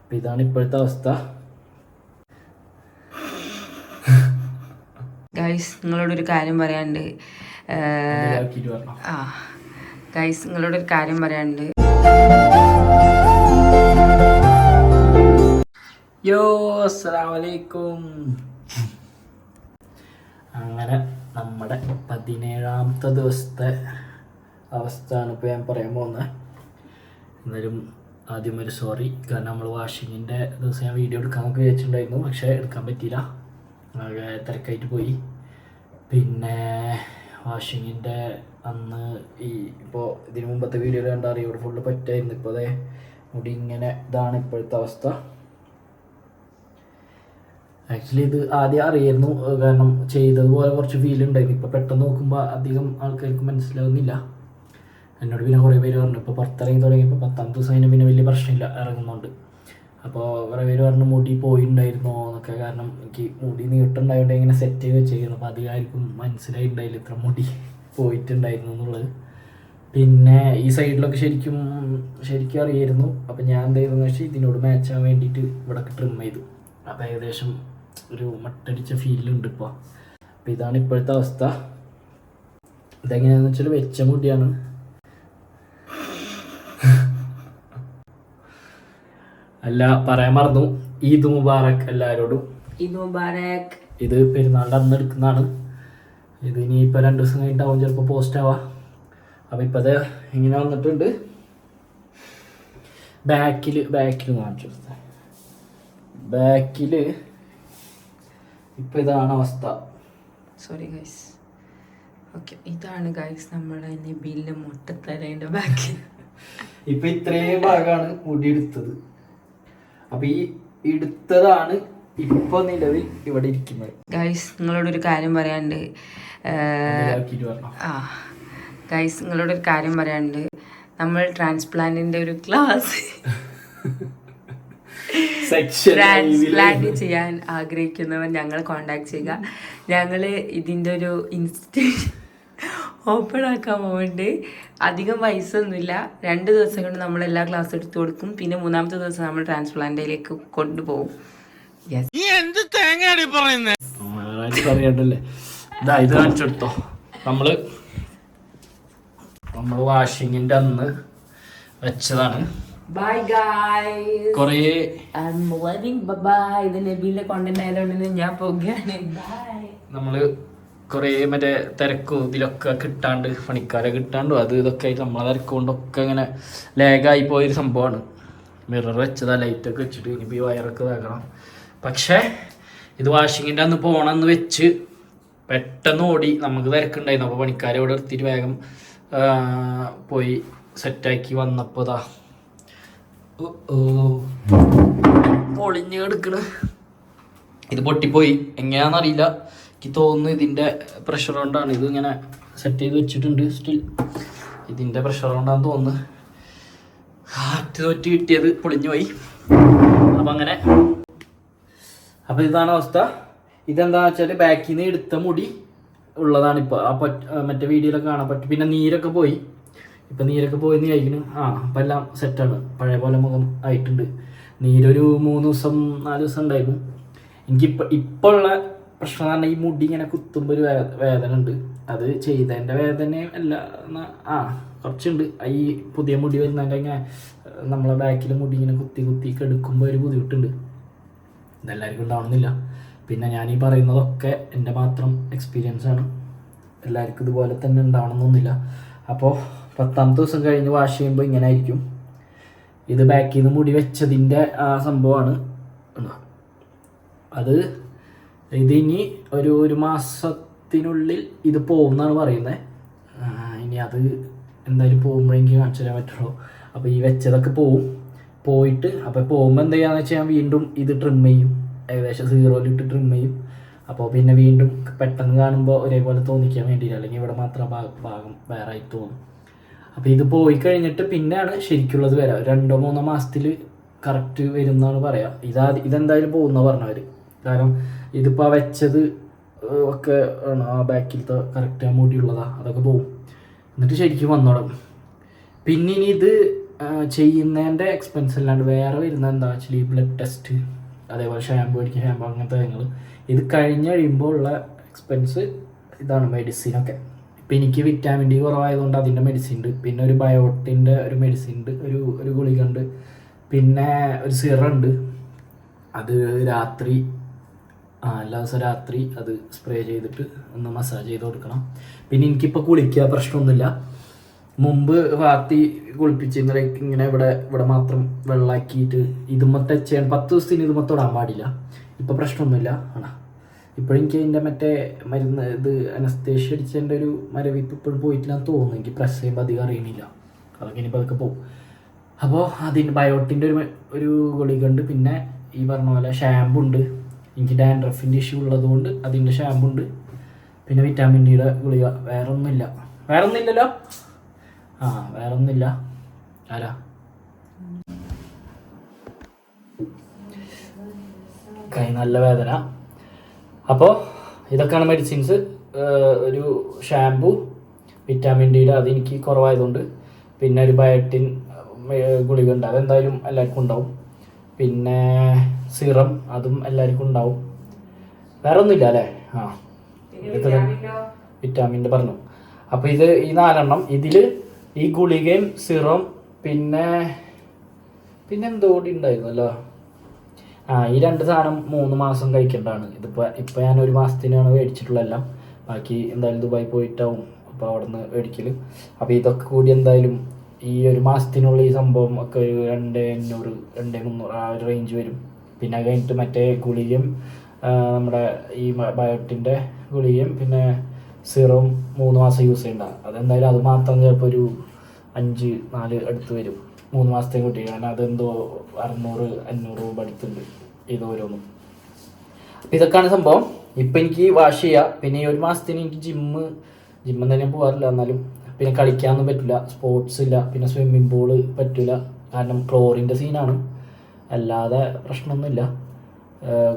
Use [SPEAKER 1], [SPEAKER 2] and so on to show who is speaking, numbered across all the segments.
[SPEAKER 1] അപ്പം ഇതാണ് ഇപ്പോഴത്തെ അവസ്ഥ.
[SPEAKER 2] ഗൈസ് നിങ്ങളോടൊരു കാര്യം പറയാനുണ്ട്. ഗൈസ് നിങ്ങളോടൊരു കാര്യം പറയാനുണ്ട്.
[SPEAKER 1] യോ അസ്സലാമു അലൈക്കും. അങ്ങനെ നമ്മുടെ 17ാമത്തെ ദിവസത്തെ അവസ്ഥയാണ് ഇപ്പോൾ ഞാൻ പറയാൻ പോകുന്നത്. എന്നാലും ആദ്യം ഒരു സോറി, കാരണം നമ്മൾ വാഷിങ്ങിൻ്റെ ദിവസം ഞാൻ വീഡിയോ എടുക്കാനൊക്കെ വിചാരിച്ചിട്ടുണ്ടായിരുന്നു, പക്ഷേ എടുക്കാൻ പറ്റിയില്ല, ആകെ തിരക്കായിട്ട് പോയി. പിന്നെ വാഷിങ്ങിൻ്റെ അന്ന് ഇപ്പോൾ ഇതിന് മുമ്പത്തെ വീഡിയോയിൽ കണ്ടാൽ അറിയാം, ഇവിടെ ഫുള്ള് പറ്റായിരുന്നു. ഇപ്പോൾ അതേ മുടി ഇങ്ങനെ, ഇതാണ് ഇപ്പോഴത്തെ അവസ്ഥ. ആക്ച്വലി ഇത് ആദ്യം അറിയായിരുന്നു, കാരണം ചെയ്തതുപോലെ കുറച്ച് ഫീൽ ഉണ്ടായിരുന്നു. ഇപ്പോൾ പെട്ടെന്ന് നോക്കുമ്പോൾ അധികം ആൾക്കാർക്ക് മനസ്സിലാവുന്നില്ല. എന്നോട് പിന്നെ കുറേ പേര് പറഞ്ഞു, ഇപ്പോൾ പുറത്തിറങ്ങി തുടങ്ങിയപ്പോൾ 10ാമത്തെ ദിവസം അതിന് പിന്നെ വലിയ പ്രശ്നമില്ല, ഇറങ്ങുന്നുണ്ട്. അപ്പോൾ കുറേ പേര് പറഞ്ഞു മുടി പോയിട്ടുണ്ടായിരുന്നോ എന്നൊക്കെ, കാരണം എനിക്ക് മുടി നീട്ടുണ്ടായതുകൊണ്ട് ഇങ്ങനെ സെറ്റ് ചെയ്ത് വെച്ചേക്കുന്നു. അപ്പോൾ അധികം ആർക്കും മനസ്സിലായിട്ടുണ്ടായില്ല ഇത്ര മുടി പോയിട്ടുണ്ടായിരുന്നു എന്നുള്ളത്. പിന്നെ ഈ സൈഡിലൊക്കെ ശരിക്കും അറിയായിരുന്നു. അപ്പോൾ ഞാൻ എന്ത് ചെയ്തെന്ന് വെച്ചാൽ ഇതിനോട് മാച്ചാൻ വേണ്ടിയിട്ട് ഇവിടെയൊക്കെ ട്രിം ചെയ്തു. അപ്പോൾ ഏകദേശം ഒരു മട്ടടിച്ച ഫീലുണ്ട് ഇപ്പോൾ. അപ്പോൾ ഇതാണ് ഇപ്പോഴത്തെ അവസ്ഥ. ഇതെങ്ങനെയാണെന്ന് വെച്ചാൽ വെച്ച മുടിയാണ്. അല്ല, പറയാൻ മറന്നു, ഈദ് മുബാറക് എല്ലാവരോടും.
[SPEAKER 2] ഈദ് മുബാറക്.
[SPEAKER 1] ഇത് പെരുന്നാളിൻ്റെ അന്ന് എടുക്കുന്നതാണ്. ഇത് ഇനിയിപ്പോൾ 2 ദിവസം കഴിഞ്ഞിട്ടാവും ചിലപ്പോൾ പോസ്റ്റ് ആവാം. അപ്പോൾ ഇപ്പോൾ അത് ഇങ്ങനെ വന്നിട്ടുണ്ട്. ബാക്കിൽ കാണിച്ചു കൊടുത്തത്. ബാക്കിൽ ഇപ്പോൾ ഇതാണ് അവസ്ഥ.
[SPEAKER 2] Sorry guys. ഓക്കെ, ഇതാണ് ഗൈസ് നമ്മുടെ നബീലിൻ്റെ മുട്ടത്തലേൻ്റെ ബാക്കിൽ.
[SPEAKER 1] ഇപ്പം ഇത്രയും ഭാഗമാണ് മുടി എടുത്തത്. അപ്പം ഈ എടുത്തതാണ് ഇപ്പോൾ നിലവിൽ ഇവിടെ ഇരിക്കുന്നത്.
[SPEAKER 2] ഗൈസ് നിങ്ങളോടൊരു കാര്യം പറയാനുണ്ട്. ഗൈസ് നിങ്ങളോടൊരു കാര്യം പറയാനുണ്ട്. നമ്മൾ ട്രാൻസ്പ്ലാന്റിൻ്റെ ഒരു ക്ലാസ് ട്രാൻസ്പ്ലാന്റ് ചെയ്യാൻ ആഗ്രഹിക്കുന്നവർ ഞങ്ങളെ കോണ്ടാക്ട് ചെയ്യുക. ഞങ്ങൾ ഇതിൻ്റെ ഒരു ഇൻസ്റ്റിറ്റ്യൂട്ട് ഓപ്പൺ ആക്കാൻ പോകുന്നുണ്ട്. അധികം പൈസ ഒന്നുമില്ല. 2 ദിവസം കൊണ്ട് നമ്മൾ എല്ലാ ക്ലാസ് എടുത്തു കൊടുക്കും. പിന്നെ 3ാമത്തെ ദിവസം നമ്മൾ ട്രാൻസ്പ്ലാന്റിലേക്ക് കൊണ്ടുപോകും.
[SPEAKER 1] അറിയണ്ടല്ലേ, ഇത് കാണിച്ചെടുത്തോ. നമ്മള് വാഷിങ്ങിന്റെ അന്ന് വെച്ചതാണ്.
[SPEAKER 2] Bye guys.
[SPEAKER 1] കുറേ
[SPEAKER 2] ഇത് നബീലിന്റെ കോണ്ടന്റ് ആയതുകൊണ്ട് ഞാൻ പോകുകയാണ്. ബൈ.
[SPEAKER 1] നമ്മള് കുറേ മറ്റേ തിരക്കും ഇതിലൊക്കെ കിട്ടാണ്ട്, പണിക്കാരെ കിട്ടാണ്ടോ അത് ഇതൊക്കെ ആയിട്ട് നമ്മളെ തിരക്കൊണ്ടൊക്കെ ഇങ്ങനെ ലാഗായി പോയൊരു സംഭവമാണ്. മിറർ വെച്ചതാ, ലൈറ്റൊക്കെ വെച്ചിട്ട് ഇനിയിപ്പോൾ ഈ വയറൊക്കെ ഇതാക്കണം. പക്ഷേ ഇത് വാഷിങ്ങിൻ്റെ അന്ന് പോകണമെന്ന് വെച്ച് പെട്ടെന്ന് ഓടി, നമുക്ക് തിരക്കുണ്ടായിരുന്നു. അപ്പോൾ പണിക്കാരെ ഇവിടെ എടുത്തിട്ട് വേഗം പോയി സെറ്റാക്കി വന്നപ്പോൾ ഇതാ പൊളിഞ്ഞ് കിടക്കണ്. ഇത് പൊട്ടിപ്പോയി, എങ്ങനെയാണെന്നറിയില്ല. എനിക്ക് തോന്നുന്നു ഇതിൻ്റെ പ്രഷർ കൊണ്ടാണ്. ഇത് ഇങ്ങനെ സെറ്റ് ചെയ്ത് വെച്ചിട്ടുണ്ട് സ്റ്റിൽ. ഇതിൻ്റെ പ്രഷർ കൊണ്ടാന്ന് തോന്നുന്നു കാറ്റ് തോറ്റ് കിട്ടിയത് പൊളിഞ്ഞു പോയി. അപ്പം അങ്ങനെ, അപ്പം ഇതാണ് അവസ്ഥ. ഇതെന്താണെന്ന് വെച്ചാൽ ബാക്കിൽ നിന്ന് എടുത്ത മുടി ഉള്ളതാണ് ഇപ്പോൾ. മറ്റേ വീഡിയോയിലൊക്കെ കാണാൻ പറ്റും. പിന്നെ നീരൊക്കെ പോയി. ഇപ്പം നീരൊക്കെ പോയെന്ന് കഴിക്കുന്നു. അപ്പം എല്ലാം സെറ്റാണ്, പഴയ പോലെ മുഖം ആയിട്ടുണ്ട്. നീരൊരു 3 ദിവസം 4 ദിവസം ഉണ്ടായിരുന്നു. ഇപ്പോൾ ഉള്ള പ്രശ്നം എന്ന് പറഞ്ഞാൽ ഈ മുടി ഇങ്ങനെ കുത്തുമ്പോൾ ഒരു വേദന ഉണ്ട്. അത് ചെയ്തതിൻ്റെ വേദനയും അല്ല, കുറച്ചുണ്ട്. ഈ പുതിയ മുടി വരുന്നതിൻ്റെ ഇങ്ങനെ നമ്മളെ ബാക്കിൽ മുടി ഇങ്ങനെ കുത്തി കെടുക്കുമ്പോൾ ഒരു ബുദ്ധിമുട്ടുണ്ട്. ഇതെല്ലാവർക്കും ഉണ്ടാവണമെന്നില്ല. പിന്നെ ഞാൻ ഈ പറയുന്നതൊക്കെ എൻ്റെ മാത്രം എക്സ്പീരിയൻസ് ആണ്, എല്ലാവർക്കും ഇതുപോലെ തന്നെ ഉണ്ടാവണമെന്നൊന്നുമില്ല. അപ്പോൾ 10ാമത്തെ ദിവസം കഴിഞ്ഞ് വാഷ് ചെയ്യുമ്പോൾ ഇങ്ങനെ ആയിരിക്കും. ഇത് ബാക്കിൽ നിന്ന് മുടി വെച്ചതിൻ്റെ സംഭവമാണ്. അത് ഇതിനി ഒരു മാസത്തിനുള്ളിൽ ഇത് പോകുമെന്നാണ് പറയുന്നത്. ഇനി അത് എന്തായാലും പോകുമ്പോഴെങ്കിൽ കാണിച്ചു തരാൻ പറ്റുള്ളൂ. അപ്പോൾ ഈ വെച്ചതൊക്കെ പോയിട്ട് അപ്പോൾ പോകുമ്പോൾ എന്താ ചെയ്യാന്ന് വെച്ചാൽ ഞാൻ വീണ്ടും ഇത് ട്രിം ചെയ്യും, ഏകദേശം 0-ലിട്ട് ട്രിം ചെയ്യും. അപ്പോൾ പിന്നെ വീണ്ടും പെട്ടെന്ന് കാണുമ്പോൾ ഒരേപോലെ തോന്നിക്കാൻ വേണ്ടിയില്ല, അല്ലെങ്കിൽ ഇവിടെ മാത്രം ഭാഗം വേറെ ആയി തോന്നും. അപ്പോൾ ഇത് പോയി കഴിഞ്ഞിട്ട് പിന്നെയാണ് ശരിക്കുള്ളത് വരാം. 2-3 മാസത്തിൽ കറക്റ്റ് വരും എന്നാണ് പറയാം. ഇതെന്തായാലും പോകുന്ന പറഞ്ഞവർ. കാരണം ഇതിപ്പോൾ വെച്ചത് ഒക്കെ ആ ബാക്കിലത്തെ കറക്റ്റ് ആ മുടിയുള്ളതാ, അതൊക്കെ പോകും. എന്നിട്ട് ശരിക്കും വന്നോളും. പിന്നെ ഇനി ഇത് ചെയ്യുന്നതിൻ്റെ എക്സ്പെൻസ് അല്ലാണ്ട് വേറെ വരുന്നത് എന്താ ആക്ച്വലി ബ്ലഡ് ടെസ്റ്റ്, അതേപോലെ ഷാമ്പു അടിക്കുക, ഷാമ്പു അങ്ങനത്തെ കാര്യങ്ങൾ. ഇത് കഴിഞ്ഞ് കഴിയുമ്പോൾ ഉള്ള എക്സ്പെൻസ് ഇതാണ് മെഡിസിനൊക്കെ. ഇപ്പം എനിക്ക് വിറ്റാമിൻ ഡി കുറവായതുകൊണ്ട് അതിൻ്റെ മെഡിസിൻ ഉണ്ട്, പിന്നെ ഒരു ബയോട്ടിൻ്റെ ഒരു മെഡിസിൻ ഉണ്ട്, ഒരു ഗുളിക ഉണ്ട്, പിന്നെ ഒരു സിറം ഉണ്ട്. അത് രാത്രി എല്ലാ ദിവസവും രാത്രി അത് സ്പ്രേ ചെയ്തിട്ട് ഒന്ന് മസാജ് ചെയ്ത് കൊടുക്കണം. പിന്നെ എനിക്കിപ്പോൾ കുളിക്കുക പ്രശ്നമൊന്നുമില്ല. മുമ്പ് വാർത്തി കുളിപ്പിച്ചിരുന്ന ഇങ്ങനെ ഇവിടെ മാത്രം വെള്ളമാക്കിയിട്ട് ഇതുമത്തെ ചെയ്യാൻ 10 ദിവസത്തിന് ഇതുമത്തെ ഇടാൻ പാടില്ല. ഇപ്പോൾ പ്രശ്നമൊന്നുമില്ല ആണ്. ഇപ്പോഴെനിക്ക് അതിൻ്റെ മറ്റേ മരുന്ന് ഇത് അനസ്തേഷ്യ അടിച്ചതിൻ്റെ ഒരു മരവിപ്പ് ഇപ്പോഴും പോയിട്ടില്ലാന്ന് തോന്നുന്നു. എനിക്ക് പ്രസ് ചെയ്യുമ്പോൾ അധികം അറിയണില്ല, അതൊക്കെ ഇനിയിപ്പോൾ അതൊക്കെ പോകും. അപ്പോൾ അതിന് ബയോട്ടിൻ്റെ ഒരു ഗുളിക ഉണ്ട്, പിന്നെ ഈ പറഞ്ഞ പോലെ ഷാമ്പു ഉണ്ട്. എനിക്ക് ഡാൻഡ്രഫിൻ്റെ ഇഷ്യൂ ഉള്ളതുകൊണ്ട് അതിൻ്റെ ഷാമ്പു ഉണ്ട്, പിന്നെ വിറ്റാമിൻ ഡിയുടെ ഗുളിക. വേറെ ഒന്നുമില്ലല്ലോ. വേറെ ഒന്നുമില്ല. ആരാ കൈ നല്ല വേദന. അപ്പോൾ ഇതൊക്കെയാണ് മെഡിസിൻസ്. ഒരു ഷാമ്പു, വിറ്റാമിൻ ഡിയുടെ അതെനിക്ക് കുറവായതുകൊണ്ട്, പിന്നെ ഒരു ബയോട്ടിൻ ഗുളിക ഉണ്ട്, അതെന്തായാലും എല്ലാവർക്കും ഉണ്ടാവും. പിന്നെ സിറം, അതും എല്ലാവർക്കും ഉണ്ടാവും. വേറെ ഒന്നുമില്ല അല്ലേ? വിറ്റാമിൻ്റെ പറഞ്ഞു. അപ്പോൾ ഈ 4 എണ്ണം ഇതിൽ, ഈ ഗുളികയും സിറം പിന്നെ എന്തോ കൂടി ഉണ്ടായിരുന്നല്ലോ. ഈ 2 സാധനം 3 മാസം കഴിക്കേണ്ടതാണ്. ഇപ്പോൾ ഞാൻ 1 മാസത്തിനാണ് മേടിച്ചിട്ടുള്ളതെല്ലാം. ബാക്കി എന്തായാലും ദുബായി പോയിട്ടാവും അപ്പോൾ അവിടെ നിന്ന് മേടിക്കൽ. അപ്പോൾ ഇതൊക്കെ കൂടി എന്തായാലും ഈ 1 മാസത്തിനുള്ള ഈ സംഭവം ഒക്കെ ഒരു 2500 2300 ആ ഒരു റേഞ്ച് വരും. പിന്നെ കഴിഞ്ഞിട്ട് മറ്റേ ഗുളികയും നമ്മുടെ ഈ ബയോട്ടിൻ്റെ ഗുളികയും പിന്നെ സിറം 3 മാസം യൂസ് ചെയ്യണ്ട. അതെന്തായാലും അത് മാത്രം ചിലപ്പോൾ ഒരു 5-4 അടുത്ത് വരും 3 മാസത്തെ കുട്ടി. കാരണം അതെന്തോ 600-500 രൂപ അടുത്തുണ്ട് ഇതോരോന്നും. അപ്പം ഇതൊക്കെയാണ് സംഭവം. ഇപ്പം എനിക്ക് വാഷ് ചെയ്യാം. പിന്നെ ഈ 1 മാസത്തിന് എനിക്ക് ജിമ്മ് തന്നെ പോകാറില്ല. എന്നാലും പിന്നെ കളിക്കാനൊന്നും പറ്റില്ല, സ്പോർട്സ് ഇല്ല, പിന്നെ സ്വിമ്മിംഗ് പൂള് പറ്റില്ല, കാരണം ക്ലോറിൻ്റെ സീനാണ്. അല്ലാതെ പ്രശ്നമൊന്നുമില്ല,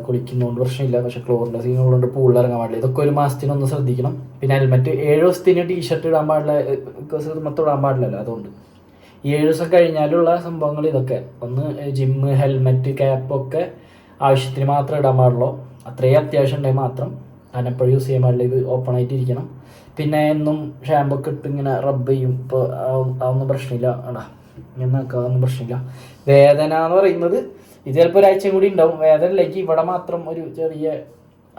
[SPEAKER 1] കുളിക്കുന്നതുകൊണ്ട് പ്രശ്നമില്ല. പക്ഷേ ക്ലോറിൻ്റെ സീനുള്ളതുകൊണ്ട് പൂളിൽ ഇറങ്ങാൻ പാടില്ല. ഇതൊക്കെ 1 മാസത്തിനൊന്ന് ശ്രദ്ധിക്കണം. പിന്നെ ഹെൽമെറ്റ് 7 ദിവസത്തിന് ടീഷർട്ട് ഇടാൻ പാടില്ല, മൊത്തം ഇടാൻ പാടില്ലല്ലോ. അതുകൊണ്ട് ഈ 7 ദിവസം കഴിഞ്ഞാലുള്ള സംഭവങ്ങൾ ഇതൊക്കെ. ഒന്ന് ജിമ്മ്, ഹെൽമെറ്റ്, ക്യാപ്പൊക്കെ ആവശ്യത്തിന് മാത്രം ഇടാൻ പാടുള്ളൂ. അത്രയും അത്യാവശ്യം ഉണ്ടെങ്കിൽ മാത്രം. കാരണം എപ്പോഴും യൂസ് ചെയ്യാൻ പാടില്ല, ഇത് ഓപ്പൺ ആയിട്ടിരിക്കണം. പിന്നെ എന്നും ഷാമ്പു ഒക്കെ ഇട്ട് ഇങ്ങനെ റബ്ബ് ചെയ്യും. ഇപ്പോൾ അതൊന്നും പ്രശ്നമില്ല. അതൊന്നും പ്രശ്നമില്ല. വേദന എന്ന് പറയുന്നത് ഇത് ചിലപ്പോൾ 1 ആഴ്ചയും കൂടി ഉണ്ടാവും. വേദനയിലേക്ക് ഇവിടെ മാത്രം ഒരു ചെറിയ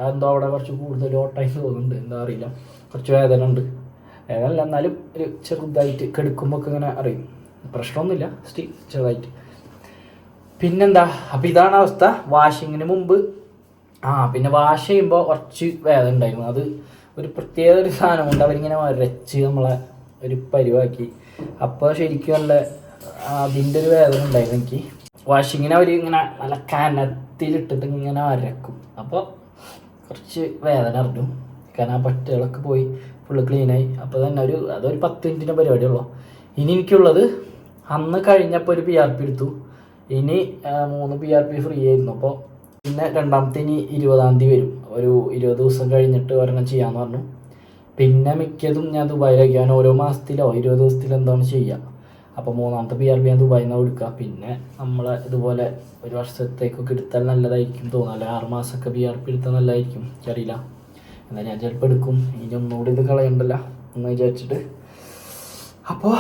[SPEAKER 1] എന്തോ അവിടെ കുറച്ച് കൂടുതൽ ഓട്ടായി തോന്നുന്നുണ്ട്, എന്താ അറിയില്ല, കുറച്ച് വേദന ഉണ്ട്. വേദന എന്നാലും ഒരു ചെറുതായിട്ട് കെടുക്കുമ്പോൾ ഒക്കെ ഇങ്ങനെ അറിയും. പ്രശ്നമൊന്നുമില്ല, ചെറുതായിട്ട്. പിന്നെന്താ, അപ്പം ഇതാണ് അവസ്ഥ. വാഷിങ്ങിന് മുമ്പ് പിന്നെ വാഷ് ചെയ്യുമ്പോൾ കുറച്ച് വേദന ഉണ്ടായിരുന്നു. അത് ഒരു പ്രത്യേക ഒരു സാധനം കൊണ്ട് അവരിങ്ങനെ വരച്ച് നമ്മളെ ഒരു പരിവാക്കി. അപ്പോൾ ശരിക്കും നല്ല അതിൻ്റെ ഒരു വേദന ഉണ്ടായിരുന്നു എനിക്ക്. വാഷിങ്ങിന് അവർ ഇങ്ങനെ നല്ല കനത്തിലിട്ടിട്ട് ഇങ്ങനെ വരക്കും. അപ്പോൾ കുറച്ച് വേദന അറിഞ്ഞു. കാരണം ആ പറ്റുകളൊക്കെ പോയി ഫുള്ള് ക്ലീനായി. അപ്പോൾ തന്നെ അതൊരു 10 മിനിറ്റിൻ്റെ പരിപാടിയുള്ളൂ. ഇനി എനിക്കുള്ളത് അന്ന് കഴിഞ്ഞപ്പോൾ ഒരു PRP എടുത്തു. ഇനി 3 PRP ഫ്രീ ആയിരുന്നു. അപ്പോൾ പിന്നെ രണ്ടാമത്തെ ഇനി 20-ാം തീയതി വരും. ഒരു 20 ദിവസം കഴിഞ്ഞിട്ട് ഒരെണ്ണം ചെയ്യാമെന്ന് പറഞ്ഞു. പിന്നെ മിക്കതും ഞാൻ ദുബായിലേക്ക്, ഞാൻ ഓരോ മാസത്തിലോ 20 ദിവസത്തിലോ എന്താണ് ചെയ്യുക. അപ്പോൾ 3ാമത്തെ PRP ഞാൻ ദുബായിൽ നിന്ന് എടുക്കുക. പിന്നെ നമ്മൾ ഇതുപോലെ 1 വർഷത്തേക്കൊക്കെ എടുത്താൽ നല്ലതായിരിക്കും തോന്നുന്നു. 6 മാസമൊക്കെ PRP എടുത്താൽ നല്ലതായിരിക്കും, എനിക്കറിയില്ല. എന്നാൽ ഞാൻ ചിലപ്പോൾ എടുക്കും. ഇനി ഒന്നുകൂടി ഇത് കളയണ്ടല്ലോ എന്ന് വിചാരിച്ചിട്ട്. അപ്പോൾ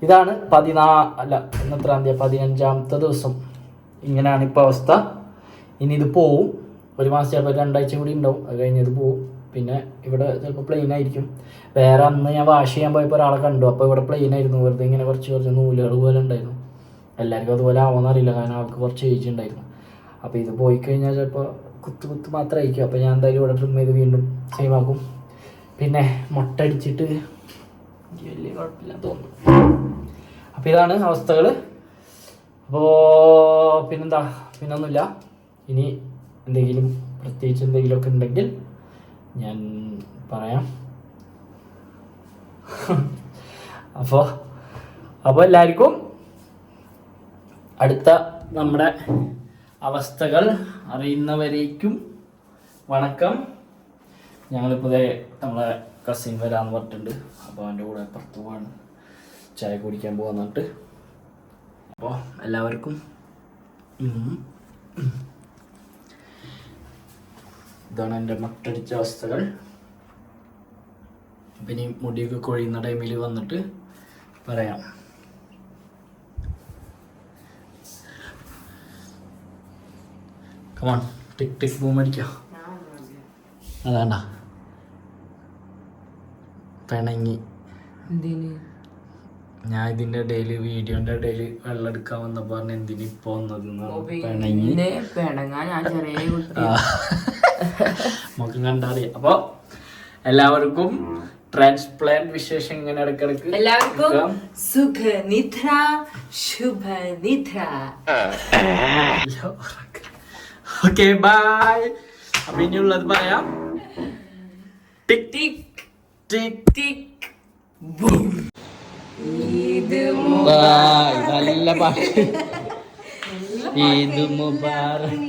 [SPEAKER 1] ഇതാണ് 15ാം തീയതി 15ാമത്തെ ദിവസം. ഇങ്ങനെയാണ് ഇപ്പോൾ അവസ്ഥ. ഇനി ഇത് പോവും. 1 മാസം ചിലപ്പോൾ 2 ആഴ്ച കൂടി ഉണ്ടാവും. അത് കഴിഞ്ഞത് പോവും. പിന്നെ ഇവിടെ ചിലപ്പോൾ പ്ലെയിൻ ആയിരിക്കും. വേറെ അന്ന് ഞാൻ വാഷ് ചെയ്യാൻ പോയപ്പോൾ ഒരാളെ കണ്ടു. അപ്പോൾ ഇവിടെ പ്ലെയിൻ ആയിരുന്നു, വെറുതെ ഇങ്ങനെ കുറച്ച് നൂലുകൾ പോലെ ഉണ്ടായിരുന്നു. എല്ലാവർക്കും അതുപോലെ ആവുമെന്ന് അറിയില്ല, കാരണം ആൾക്ക് കുറച്ച് ഏജ് ഉണ്ടായിരുന്നു. അപ്പോൾ ഇത് പോയി കഴിഞ്ഞാൽ ചിലപ്പോൾ കുത്ത് മാത്രമായിരിക്കും. അപ്പോൾ ഞാൻ എന്തായാലും ഇവിടെ ട്രിം ചെയ്ത് വീണ്ടും സെയിം ആക്കും. പിന്നെ മുട്ട അടിച്ചിട്ട് വലിയ കുഴപ്പമില്ല തോന്നുന്നു. അപ്പോൾ ഇതാണ് അവസ്ഥകൾ. അപ്പോൾ പിന്നെന്താ, പിന്നൊന്നുമില്ല. ഇനി പ്രത്യേകിച്ച് എന്തെങ്കിലുമൊക്കെ ഉണ്ടെങ്കിൽ ഞാൻ പറയാം. അപ്പോൾ എല്ലാവർക്കും അടുത്ത നമ്മുടെ അവസ്ഥകൾ അറിയുന്നവരേക്കും വണക്കം. ഞങ്ങളിപ്പോൾ നമ്മളെ കസിൻ വരാമെന്ന് പറഞ്ഞിട്ടുണ്ട്. അപ്പോൾ അവൻ്റെ കൂടെ പുറത്ത് പോവാണ്, ചായ കുടിക്കാൻ പോകാന്നിട്ട്. അപ്പോൾ എല്ലാവർക്കും ഇതാണ് എൻ്റെ മട്ടടിച്ച അവസ്ഥകൾ. അപ്പം ഇനി മുടിയൊക്കെ കൊഴിയുന്ന ടൈമിൽ വന്നിട്ട് പറയാം. കമോൺ, ടിക് ടിക് ബൂം അടിക്കാം. അതാണ്ട പിണങ്ങി. ഞാൻ ഇതിന്റെ ഇടയില് വീഡിയോന്റെ ഇടയില് വെള്ളം എടുക്കാൻ വന്നപ്പോ പറഞ്ഞ എന്തിന് ഇപ്പൊ പിണങ്ങി. നമുക്ക് കണ്ടറിയാം. അപ്പൊ എല്ലാവർക്കും ട്രാൻസ്പ്ലാന്റ് വിശേഷം ഇങ്ങനെ ഇടക്കിടക്ക്
[SPEAKER 2] എല്ലാവർക്കും സുഖനിദ്ര ശുഭനിദ്ര.
[SPEAKER 1] Okay bye. അപ്പൊ ഇനിയുള്ളത് പറയാം. ടിക് ടിക് ടിക് ടിക് ബൂം. നല്ല പാട്ട്. ഈദ് മുബാറക്.